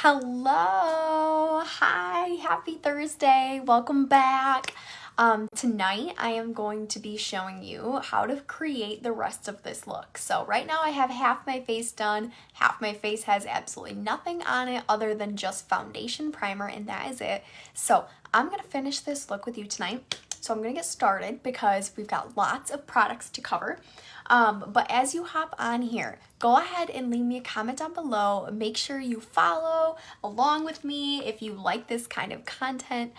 Hello, hi, happy Thursday, welcome back. Tonight I am going to be showing you how to create the rest of this look. So right now I have half my face done, half my face has absolutely nothing on it other than just foundation primer, and that is it. So I'm gonna finish this look with you tonight. So I'm gonna get started because we've got lots of products to cover. But as you hop on here, go ahead and leave me a comment down below. Make sure you follow along with me if you like this kind of content.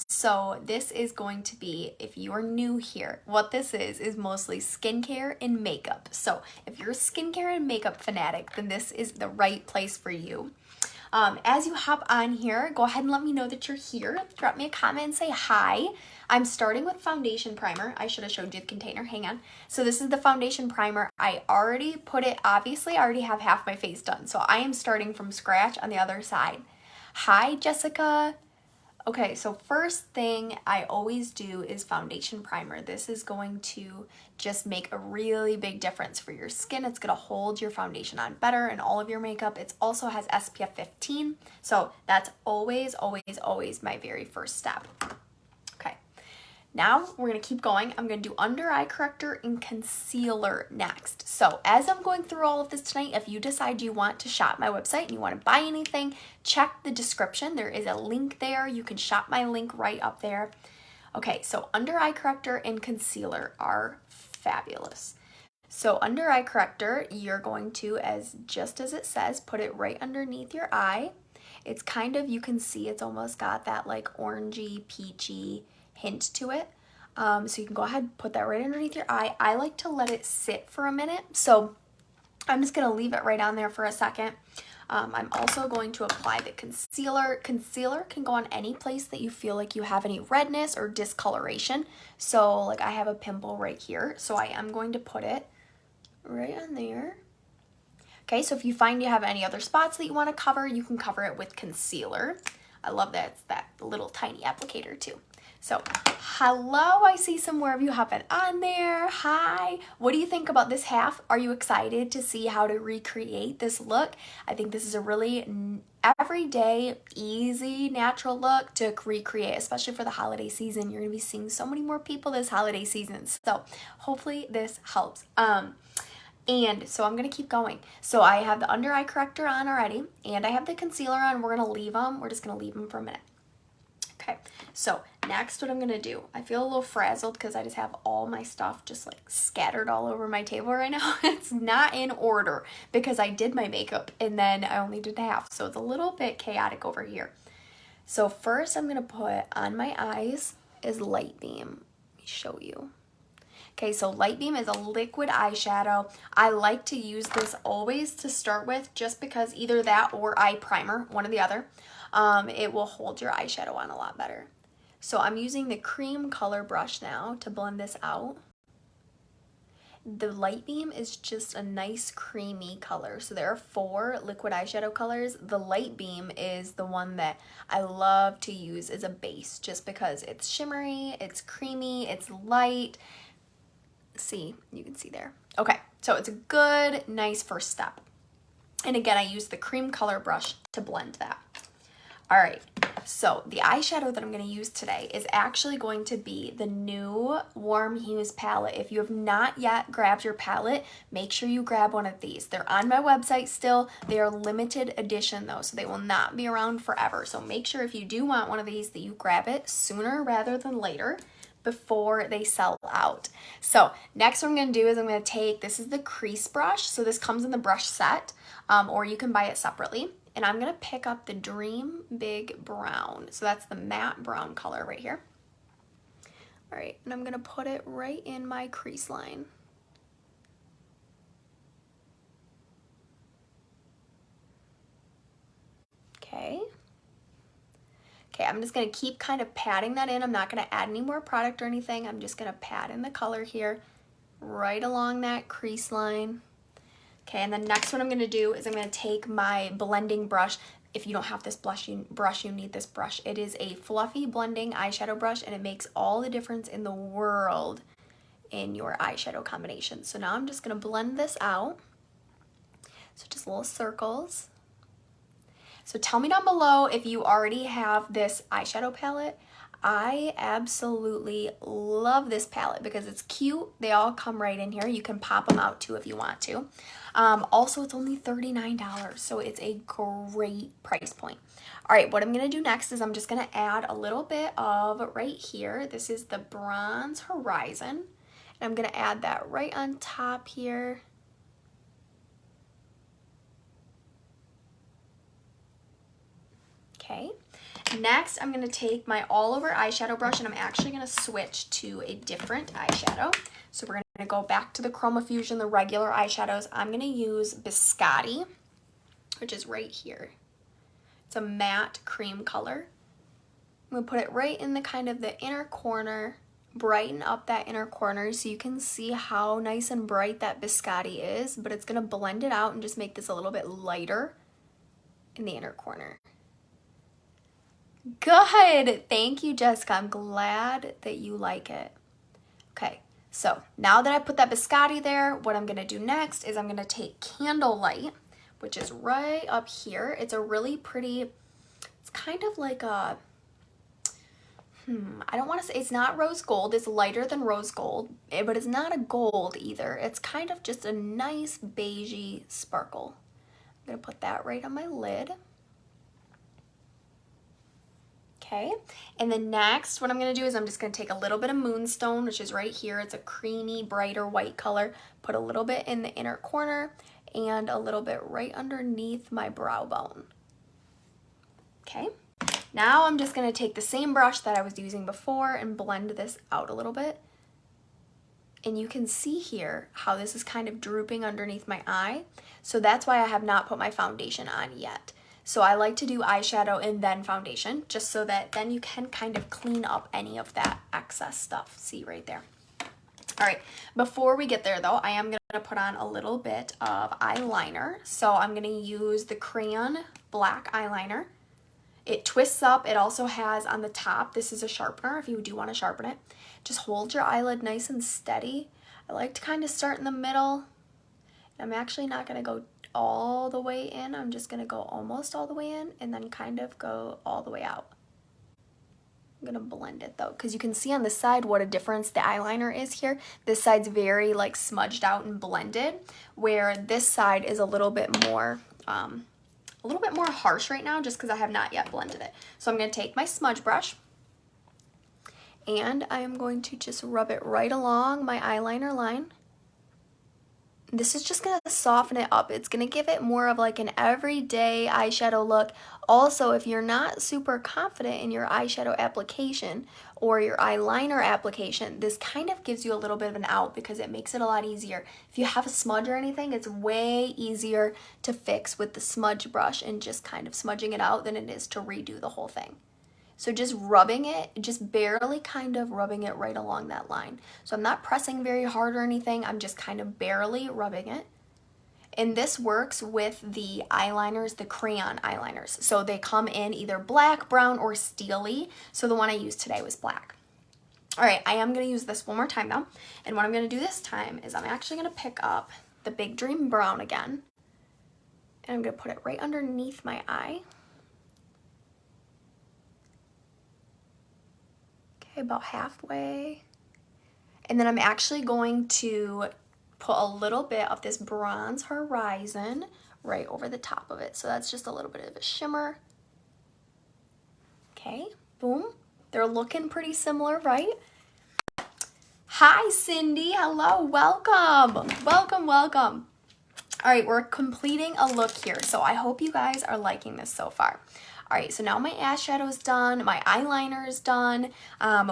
So this is going to be, if you are new here, what this is mostly skincare and makeup. So if you're a skincare and makeup fanatic, then this is the right place for you. As you hop on here, go ahead and let me know that you're here. Drop me a comment and say hi. I'm starting with foundation primer. I should have showed you the container. Hang on. So this is the foundation primer. I already put it, obviously I already have half my face done. So I am starting from scratch on the other side. Hi, Jessica. Okay, so first thing I always do is foundation primer. This is going to just make a really big difference for your skin. It's going to hold your foundation on better and all of your makeup. It also has SPF 15, so that's always, always, always my very first step. Okay, now we're going to keep going. I'm going to do under eye corrector and concealer next. So as I'm going through all of this tonight, if you decide you want to shop my website and you want to buy anything, check the description. There is a link there. You can shop my link right up there. Okay, so under eye corrector and concealer are fabulous. So under eye corrector, you're going to, just as it says, put it right underneath your eye. It's kind of, you can see it's almost got that like orangey, peachy hint to it. So you can go ahead and put that right underneath your eye. I like to let it sit for a minute, so I'm just gonna leave it right on there for a second. I'm also going to apply the concealer. Concealer can go on any place that you feel like you have any redness or discoloration. So like I have a pimple right here, so I am going to put it right on there. Okay, so if you find you have any other spots that you want to cover, you can cover it with concealer. I love that it's that little tiny applicator too. So, hello, I see some more of you hopping on there. Hi, what do you think about this half? Are you excited to see how to recreate this look? I think this is a really everyday, easy, natural look to recreate, especially for the holiday season. You're gonna be seeing so many more people this holiday season, so hopefully this helps. And so I'm going to keep going. So I have the under eye corrector on already, and I have the concealer on. We're going to leave them. We're just going to leave them for a minute. Okay, so next what I'm going to do, I feel a little frazzled because I just have all my stuff just like scattered all over my table right now. It's not in order because I did my makeup and then I only did half. So it's a little bit chaotic over here. So first I'm going to put on my eyes is Light Beam. Let me show you. Okay, so Light Beam is a liquid eyeshadow. I like to use this always to start with just because either that or eye primer, one or the other, it will hold your eyeshadow on a lot better. So I'm using the cream color brush now to blend this out. The Light Beam is just a nice creamy color. So there are 4 liquid eyeshadow colors. The Light Beam is the one that I love to use as a base just because it's shimmery, it's creamy, it's light. See, you can see there. Okay, so it's a good, nice first step. And again, I use the cream color brush to blend that. All right, so the eyeshadow that I'm going to use today is actually going to be the new Warm Hues palette. If you have not yet grabbed your palette, make sure you grab one of these. They're on my website still. They are limited edition though, so they will not be around forever. So make sure if you do want one of these that you grab it sooner rather than later, before they sell out. So next what I'm going to do is I'm going to take, this is the Crease brush. So this comes in the brush set, or you can buy it separately. And I'm going to pick up the Dream Big Brown. So that's the matte brown color right here. All right, and I'm going to put it right in my crease line. Okay. Okay, I'm just going to keep kind of patting that in. I'm not going to add any more product or anything. I'm just going to pat in the color here right along that crease line. Okay, and then next what I'm going to do is I'm going to take my blending brush. If you don't have this brush, you need this brush. It is a fluffy blending eyeshadow brush, and it makes all the difference in the world in your eyeshadow combination. So now I'm just going to blend this out. So just little circles. So tell me down below if you already have this eyeshadow palette. I absolutely love this palette because it's cute. They all come right in here. You can pop them out too if you want to. Also, it's only $39, so it's a great price point. All right, what I'm going to do next is I'm just going to add a little bit of right here. This is the Bronze Horizon. And I'm going to add that right on top here. Okay. Next, I'm going to take my all over eyeshadow brush and I'm actually going to switch to a different eyeshadow. So we're going to go back to the Chroma Fusion, the regular eyeshadows. I'm going to use Biscotti, which is right here. It's a matte cream color. I'm going to put it right in the kind of the inner corner, brighten up that inner corner so you can see how nice and bright that Biscotti is, but it's going to blend it out and just make this a little bit lighter in the inner corner. Good. Thank you, Jessica. I'm glad that you like it. Okay, so now that I put that Biscotti there, what I'm going to do next is I'm going to take Candlelight, which is right up here. It's a really pretty, it's kind of like a, I don't want to say, it's not rose gold. It's lighter than rose gold, but it's not a gold either. It's kind of just a nice beigey sparkle. I'm going to put that right on my lid. Okay, and then next what I'm going to do is I'm just going to take a little bit of Moonstone, which is right here. It's a creamy, brighter white color. Put a little bit in the inner corner and a little bit right underneath my brow bone. Okay, now I'm just going to take the same brush that I was using before and blend this out a little bit. And you can see here how this is kind of drooping underneath my eye. So that's why I have not put my foundation on yet. So I like to do eyeshadow and then foundation, just so that then you can kind of clean up any of that excess stuff. See right there. All right, before we get there though, I am going to put on a little bit of eyeliner. So I'm going to use the Crayon Black eyeliner. It twists up. It also has on the top, this is a sharpener if you do want to sharpen it. Just hold your eyelid nice and steady. I like to kind of start in the middle. I'm actually not going to go all the way in. I'm just going to go almost all the way in and then kind of go all the way out. I'm going to blend it though, because you can see on the side what a difference the eyeliner is here. This side's very like smudged out and blended, where this side is a little bit more harsh right now just because I have not yet blended it. So I'm going to take my smudge brush and I am going to just rub it right along my eyeliner line. This is just going to soften it up. It's going to give it more of like an everyday eyeshadow look. Also, if you're not super confident in your eyeshadow application or your eyeliner application, this kind of gives you a little bit of an out because it makes it a lot easier. If you have a smudge or anything, it's way easier to fix with the smudge brush and just kind of smudging it out than it is to redo the whole thing. So just rubbing it, just barely kind of rubbing it right along that line. So I'm not pressing very hard or anything, I'm just kind of barely rubbing it. And this works with the eyeliners, the crayon eyeliners. So they come in either black, brown, or steely. So the one I used today was black. All right, I am gonna use this one more time now. And what I'm gonna do this time is I'm actually gonna pick up the Big Dream Brown again. And I'm gonna put it right underneath my eye. About halfway, and then I'm actually going to put a little bit of this Bronze Horizon right over the top of it, so that's just a little bit of a shimmer. Okay, boom. They're looking pretty similar, right? Hi Cindy, hello, welcome, welcome. All right, we're completing a look here, so I hope you guys are liking this so far. All right, so now my eyeshadow is done, my eyeliner is done.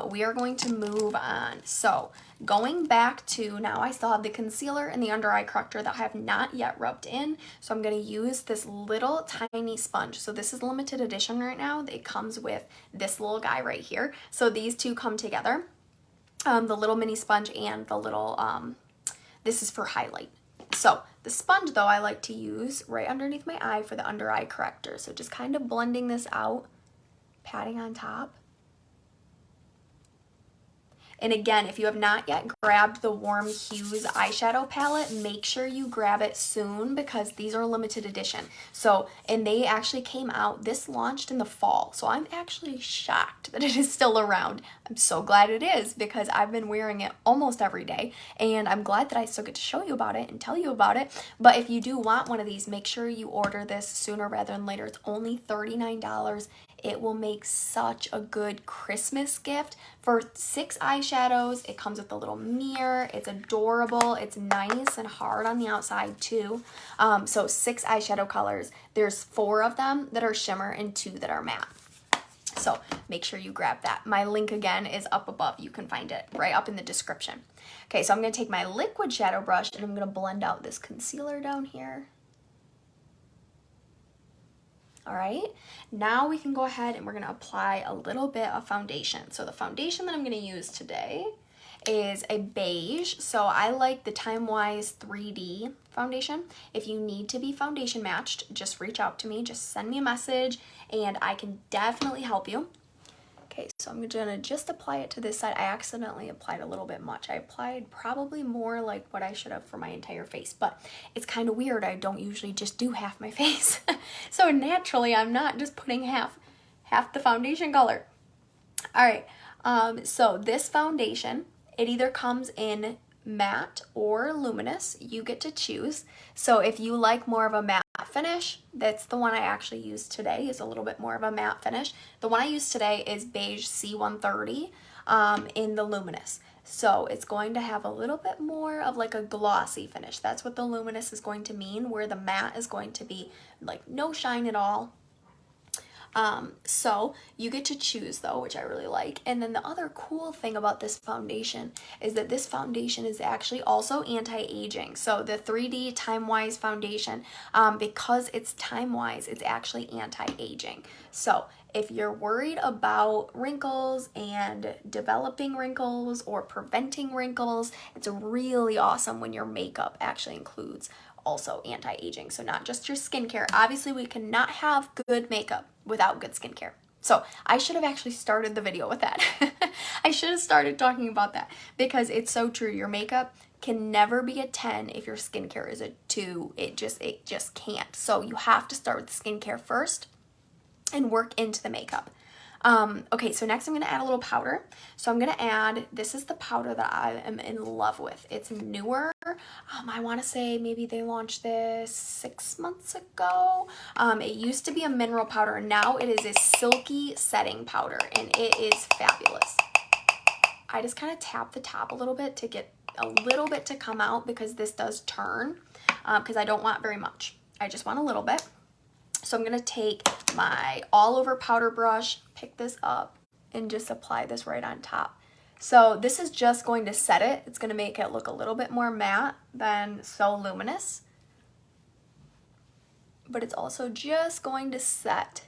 We are going to move on. So going back to, now I still have the concealer and the under eye corrector that I have not yet rubbed in. So I'm gonna use this little tiny sponge. So this is limited edition right now. It comes with this little guy right here. So these two come together, the little mini sponge and the little, this is for highlight. So the sponge though I like to use right underneath my eye for the under eye corrector. So just kind of blending this out, patting on top. And again, if you have not yet grabbed the Warm Hues eyeshadow palette, make sure you grab it soon because these are limited edition. So, and they actually came out, this launched in the fall. So I'm actually shocked that it is still around. I'm so glad it is because I've been wearing it almost every day, and I'm glad that I still get to show you about it and tell you about it. But if you do want one of these, make sure you order this sooner rather than later. It's only $39. It will make such a good Christmas gift. For 6 eyeshadows, it comes with a little mirror. It's adorable. It's nice and hard on the outside too. So 6 eyeshadow colors. There's 4 of them that are shimmer and 2 that are matte. So make sure you grab that. My link again is up above. You can find it right up in the description. Okay, so I'm going to take my liquid shadow brush and I'm going to blend out this concealer down here. All right, now we can go ahead and we're gonna apply a little bit of foundation. So the foundation that I'm gonna use today is a beige. So I like the TimeWise 3D foundation. If you need to be foundation matched, just reach out to me, just send me a message and I can definitely help you. Okay, so I'm gonna just apply it to this side. I accidentally applied a little bit much. I applied probably more like what I should have for my entire face, but it's kind of weird. I don't usually just do half my face. So naturally, I'm not just putting half the foundation color. All right, so this foundation, it either comes in matte or luminous. You get to choose. So if you like more of a matte finish, that's the one I actually used today, is a little bit more of a matte finish. The one I used today is beige C130 in the luminous. So it's going to have a little bit more of like a glossy finish. That's what the luminous is going to mean, where the matte is going to be like no shine at all. So you get to choose though, which I really like. And then the other cool thing about this foundation is that this foundation is actually also anti-aging. So the 3D TimeWise foundation, because it's TimeWise, it's actually anti-aging. So if you're worried about wrinkles and developing wrinkles or preventing wrinkles, it's really awesome when your makeup actually includes also anti-aging. So not just your skincare. Obviously, we cannot have good makeup without good skincare. So I should have actually started the video with that. I should have started talking about that because it's so true. Your makeup can never be a 10 if your skincare is a 2. It just can't. So you have to start with the skincare first and work into the makeup. Okay, so next I'm going to add a little powder. So I'm going to add, this is the powder that I am in love with. It's newer. I want to say maybe they launched this 6 months ago. It used to be a mineral powder, and now it is a silky setting powder, and it is fabulous. I just kind of tap the top a little bit to get a little bit to come out because this does turn, because I don't want very much. I just want a little bit. So I'm going to take my all over powder brush, pick this up, and just apply this right on top. So this is just going to set it. It's going to make it look a little bit more matte than so luminous. But it's also just going to set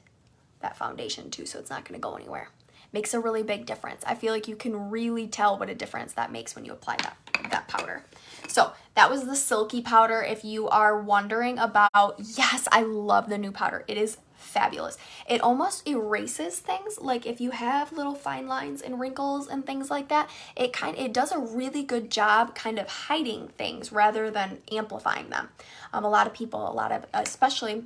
that foundation too, so it's not going to go anywhere. Makes a really big difference. I feel like you can really tell what a difference that makes when you apply that powder. So that was the Silky powder. If you are wondering about, yes, I love the new powder. It is fabulous. It almost erases things. Like if you have little fine lines and wrinkles and things like that, it does a really good job kind of hiding things rather than amplifying them. A lot of people, especially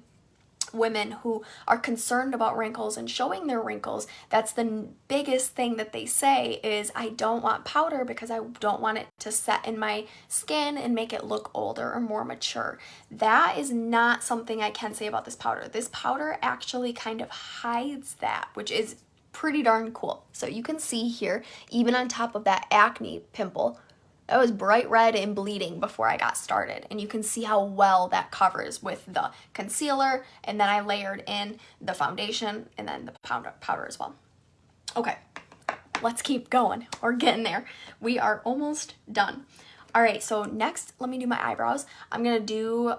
women who are concerned about wrinkles and showing their wrinkles, that's the biggest thing that they say is, I don't want powder because I don't want it to set in my skin and make it look older or more mature. That is not something I can say about this powder. This powder actually kind of hides that, which is pretty darn cool. So you can see here, even on top of that acne pimple, it was bright red and bleeding before I got started. And you can see how well that covers with the concealer. And then I layered in the foundation and then the powder as well. Okay, let's keep going. We're getting there. We are almost done. All right, so next, let me do my eyebrows. I'm going to do,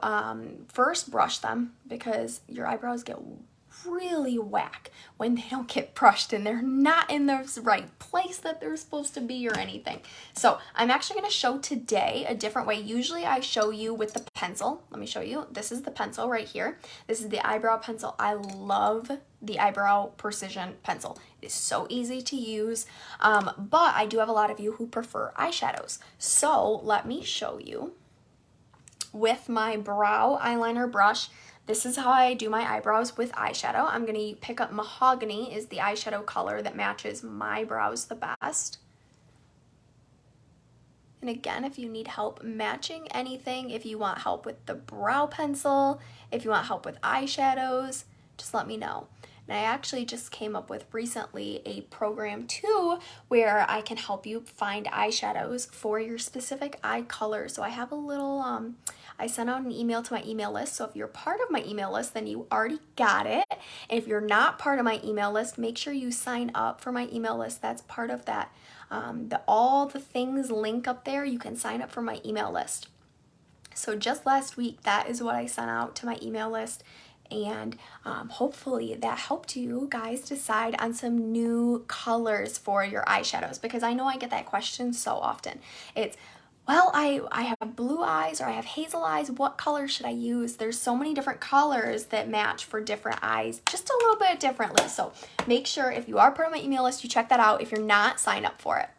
first brush them because your eyebrows get really whack when they don't get brushed and they're not in the right place that they're supposed to be or anything. So I'm actually going to show today a different way. Usually I show you with the pencil. Let me show you. This is the pencil right here. This is the eyebrow pencil. I love the Eyebrow Precision pencil. It is so easy to use, but I do have a lot of you who prefer eyeshadows. So let me show you with my brow eyeliner brush. This is how I do my eyebrows with eyeshadow. I'm going to pick up Mahogany, is the eyeshadow color that matches my brows the best. And again, if you need help matching anything, if you want help with the brow pencil, if you want help with eyeshadows, just let me know. And I actually just came up with recently a program too where I can help you find eyeshadows for your specific eye color. So I have a little, I sent out an email to my email list. So if you're part of my email list, then you already got it. And if you're not part of my email list, make sure you sign up for my email list. That's part of that. All the things link up there. You can sign up for my email list. So just last week, that is what I sent out to my email list. And hopefully that helped you guys decide on some new colors for your eyeshadows, because I know I get that question so often. It's, well, I have blue eyes or I have hazel eyes. What color should I use? There's so many different colors that match for different eyes, just a little bit differently. So make sure if you are part of my email list, you check that out. If you're not, sign up for it.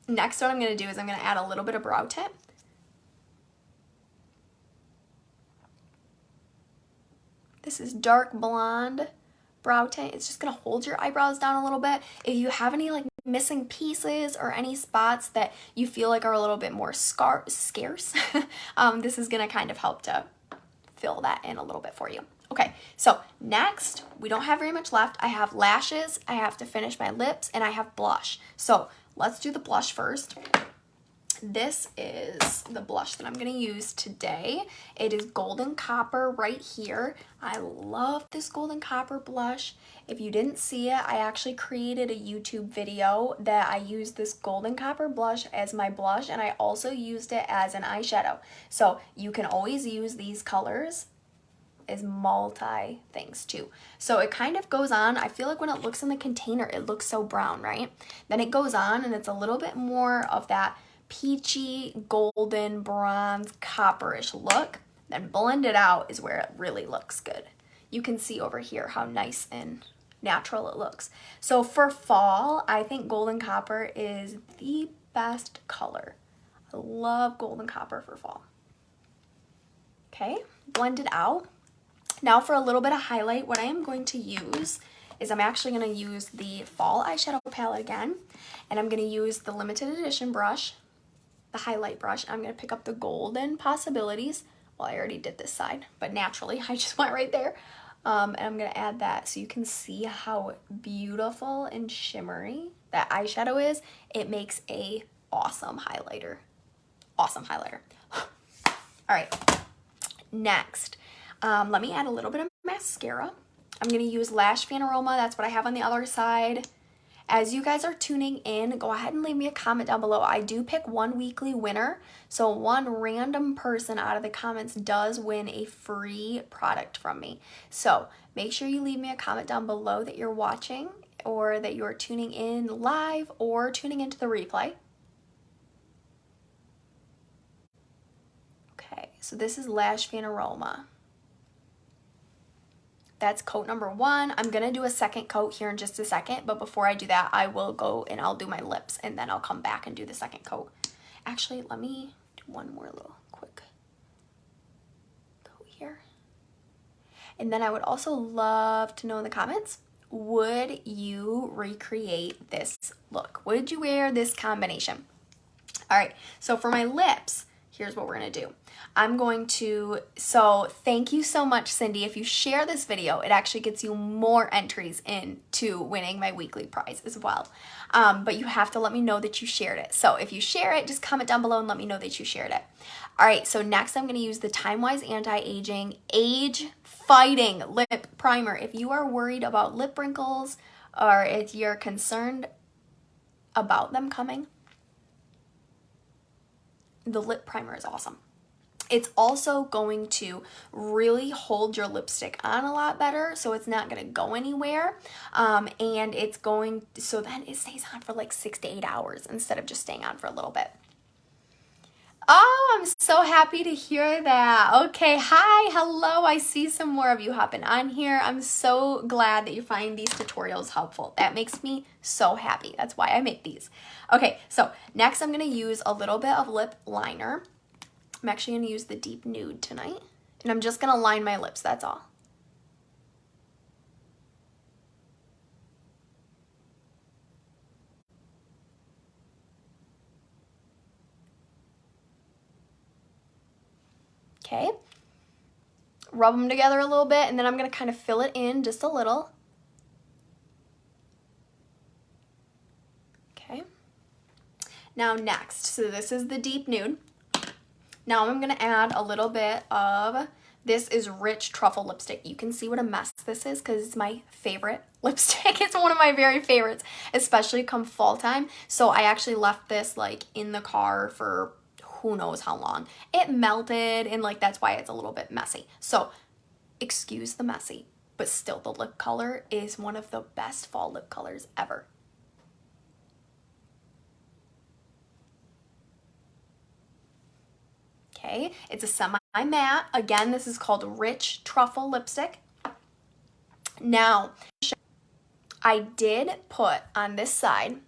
Next, what I'm going to do is I'm going to add a little bit of brow tint. This is dark blonde brow tint. It's just going to hold your eyebrows down a little bit. If you have any like missing pieces or any spots that you feel like are a little bit more scarce, this is going to kind of help to fill that in a little bit for you. Okay, so next, we don't have very much left. I have lashes, I have to finish my lips, and I have blush. So let's do the blush first. This is the blush that I'm going to use today. It is Golden Copper right here. I love this Golden Copper blush. If you didn't see it, I actually created a YouTube video that I used this Golden Copper blush as my blush, and I also used it as an eyeshadow. So you can always use these colors as multi things too. So it kind of goes on. I feel like when it looks in the container, it looks so brown, right? Then it goes on and it's a little bit more of that peachy, golden, bronze, copperish look. Then blended out is where it really looks good. You can see over here how nice and natural it looks. So for fall, I think Golden Copper is the best color. I love Golden Copper for fall. Okay, blended out. Now for a little bit of highlight, what I am going to use is I'm actually going to use the Fall Eyeshadow Palette again, and I'm going to use the limited edition brush, the highlight brush. I'm going to pick up the Golden Possibilities. Well, I already did this side, but naturally I just went right there. And I'm going to add that so you can see how beautiful and shimmery that eyeshadow is. It makes a awesome highlighter. Awesome highlighter. All right, next, let me add a little bit of mascara. I'm going to use Lash Fanaroma. That's what I have on the other side. As you guys are tuning in, go ahead and leave me a comment down below. I do pick one weekly winner, so one random person out of the comments does win a free product from me. So make sure you leave me a comment down below that you're watching or that you're tuning in live or tuning into the replay. Okay, so this is Lash Fanaroma. That's coat number 1. I'm going to do a second coat here in just a second, but before I do that, I will go and I'll do my lips, and then I'll come back and do the second coat. Actually, let me do one more little quick coat here. And then I would also love to know in the comments, would you recreate this look? Would you wear this combination? All right, so for my lips, here's what we're going to do. I'm going to, so thank you so much, Cindy. If you share this video, it actually gets you more entries into winning my weekly prize as well. But you have to let me know that you shared it. So if you share it, just comment down below and let me know that you shared it. All right, so next I'm going to use the TimeWise Anti-Aging Age Fighting Lip Primer. If you are worried about lip wrinkles or if you're concerned about them coming, the lip primer is awesome. It's also going to really hold your lipstick on a lot better, so it's not going to go anywhere. And it's going, so then it stays on for like 6 to 8 hours instead of just staying on for a little bit. Oh, I'm so happy to hear that. Okay, hi, hello. I see some more of you hopping on here. I'm so glad that you find these tutorials helpful. That makes me so happy. That's why I make these. Okay, so next I'm going to use a little bit of lip liner. I'm actually going to use the deep nude tonight, and I'm just going to line my lips, that's all. Okay, rub them together a little bit, and then I'm going to kind of fill it in just a little. Okay, now next, so this is the deep nude. Now I'm going to add a little bit of, this is Rich Truffle lipstick. You can see what a mess this is because it's my favorite lipstick. It's one of my very favorites, especially come fall time. So I actually left this like in the car for who knows how long. It melted, and like that's why it's a little bit messy. So excuse the messy, but still the lip color is one of the best fall lip colors ever. Okay, it's a semi-matte. Again, this is called Rich Truffle lipstick. Now, I did put on this side,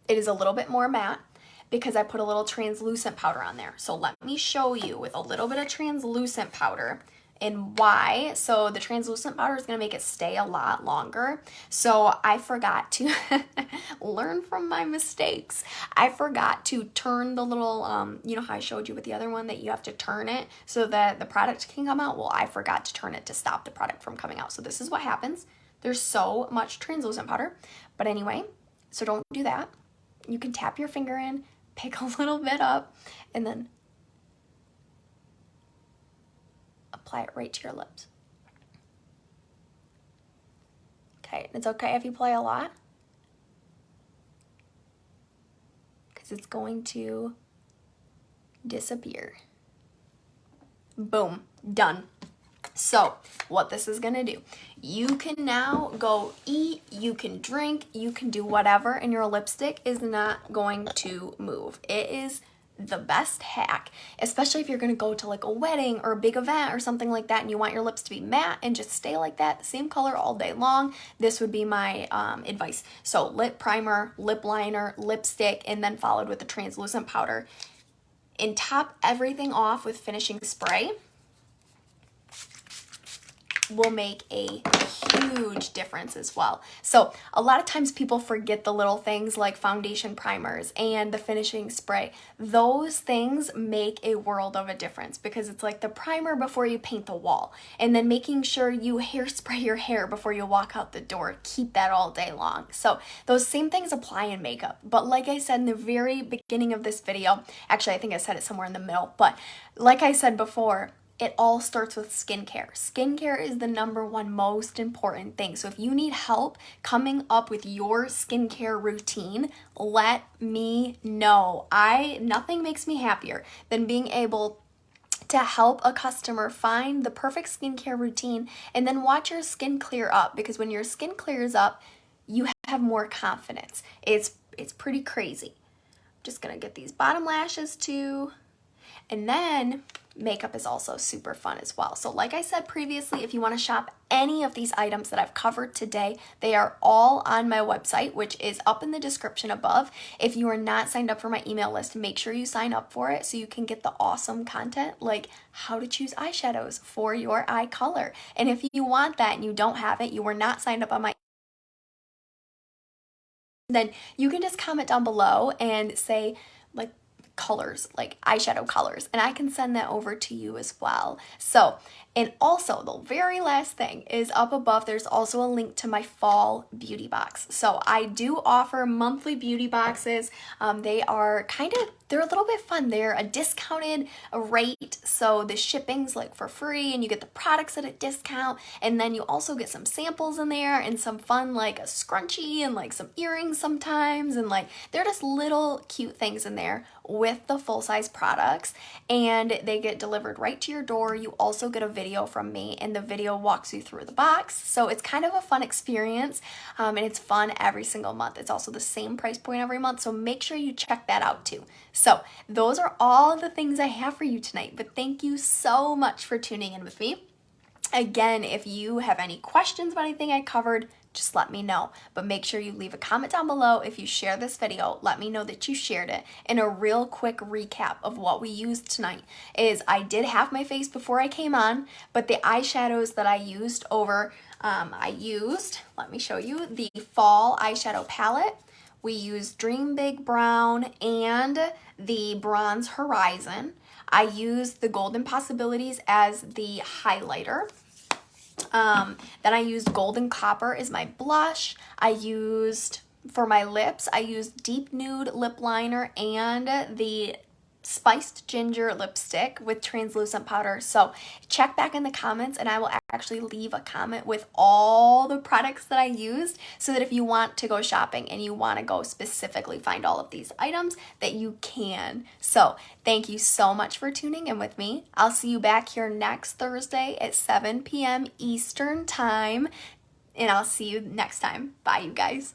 it is a little bit more matte because I put a little translucent powder on there. So let me show you with a little bit of translucent powder and why. So the translucent powder is going to make it stay a lot longer. So I forgot to learn from my mistakes. I forgot to turn the little, you know how I showed you with the other one that you have to turn it so that the product can come out? Well, I forgot to turn it to stop the product from coming out. So this is what happens. There's so much translucent powder. But anyway, so don't do that. You can tap your finger in, pick a little bit up, and then apply it right to your lips. Okay, it's okay if you apply a lot because it's going to disappear. Boom, done. So what this is gonna do, you can now go eat, you can drink, you can do whatever, and your lipstick is not going to move. It is the best hack, especially if you're gonna go to like a wedding or a big event or something like that and you want your lips to be matte and just stay like that, the same color all day long. This would be my advice. So lip primer, lip liner, lipstick, and then followed with the translucent powder. And top everything off with finishing spray will make a huge difference as well. So a lot of times people forget the little things like foundation primers and the finishing spray. Those things make a world of a difference because it's like the primer before you paint the wall, and then making sure you hairspray your hair before you walk out the door. Keep that all day long. So those same things apply in makeup. But like I said in the very beginning of this video, actually I think I said it somewhere in the middle, but like I said before, it all starts with skincare. Skincare is the #1 most important thing. So if you need help coming up with your skincare routine, let me know. Nothing makes me happier than being able to help a customer find the perfect skincare routine and then watch your skin clear up, because when your skin clears up, you have more confidence. It's pretty crazy. I'm just gonna get these bottom lashes too. And then makeup is also super fun as well. So like I said previously, if you want to shop any of these items that I've covered today, they are all on my website, which is up in the description above. If you are not signed up for my email list, make sure you sign up for it so you can get the awesome content like how to choose eyeshadows for your eye color. And if you want that and you don't have it, you were not signed up on my, then you can just comment down below and say like colors, like eyeshadow colors, and I can send that over to you as well. So And also, the very last thing is up above, there's also a link to my fall beauty box. So I do offer monthly beauty boxes. They are they're a little bit fun. They're a discounted rate, so the shipping's like for free and you get the products at a discount, and then you also get some samples in there and some fun like a scrunchie and like some earrings sometimes, and like they're just little cute things in there with the full-size products, and they get delivered right to your door. You also get a video from me, and the video walks you through the box, so it's kind of a fun experience, and it's fun every single month. It's also the same price point every month, so make sure you check that out too. So those are all the things I have for you tonight, but thank you so much for tuning in with me. Again, if you have any questions about anything I covered, just let me know. But make sure you leave a comment down below. If you share this video, let me know that you shared it. And a real quick recap of what we used tonight is I did half my face before I came on, but the eyeshadows that I used let me show you, the fall eyeshadow palette. We used Dream Big Brown and the Bronze Horizon. I used the Golden Possibilities as the highlighter. Then I used Golden Copper as my blush. For my lips, I used Deep Nude lip liner and the Spiced Ginger lipstick with translucent powder. So check back in the comments and I will actually leave a comment with all the products that I used, so that if you want to go shopping and you want to go specifically find all of these items, that you can. So thank you so much for tuning in with me. I'll see you back here next Thursday at 7 p.m. Eastern time, and I'll see you next time. Bye, you guys.